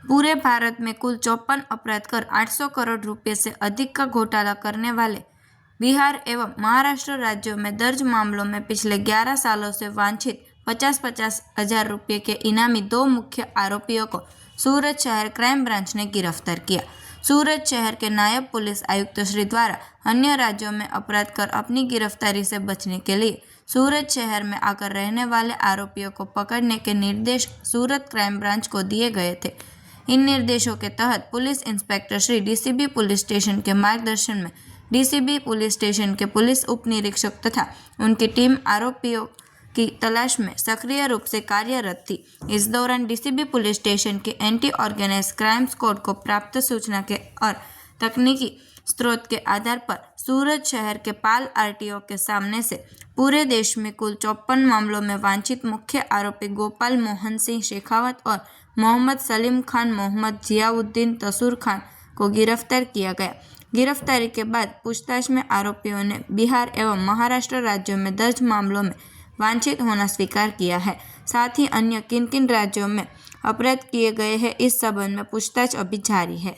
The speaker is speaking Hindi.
पूरे भारत में कुल 54 अपराध कर 800 करोड़ रुपए से अधिक का घोटाला करने वाले बिहार एवं महाराष्ट्र राज्यों में दर्ज मामलों में पिछले 11 सालों से वांछित 50-50 हजार रुपये के इनामी 2 मुख्य आरोपियों को सूरत शहर क्राइम ब्रांच ने गिरफ्तार किया। सूरत शहर के नायब पुलिस आयुक्त श्री द्वारा अन्य राज्यों में अपराध कर अपनी गिरफ्तारी से बचने के लिए सूरत शहर में आकर रहने वाले आरोपियों को पकड़ने के निर्देश सूरत क्राइम ब्रांच को दिए गए थे। इन निर्देशों के तहत police inspector Shri DCB police station के मार्गदर्शन में डीसीबी पुलिस स्टेशन के पुलिस उप निरीक्षक तथा उनकी टीम आरोपियों की तलाश में सक्रिय रूप से कार्यरत थी। इस दौरान डीसीबी पुलिस स्टेशन के एंटी ऑर्गेनाइज क्राइम स्क्वाड को प्राप्त सूचना के और तकनीकी स्रोत के आधार पर सूरत शहर के पाल आरटीओ के सामने से पूरे देश में कुल 54 मामलों में वांछित मुख्य आरोपी गोपाल मोहन सिंह शेखावत और मोहम्मद सलीम खान, मोहम्मद जियाउद्दीन तसूर खान को गिरफ्तार किया गया। गिरफ्तारी के बाद पूछताछ में आरोपियों ने बिहार एवं महाराष्ट्र राज्यों में दर्ज मामलों में वांछित होना स्वीकार किया है। साथ ही अन्य किन किन राज्यों में अपराध किए गए हैं इस संबंध में पूछताछ अभी जारी है।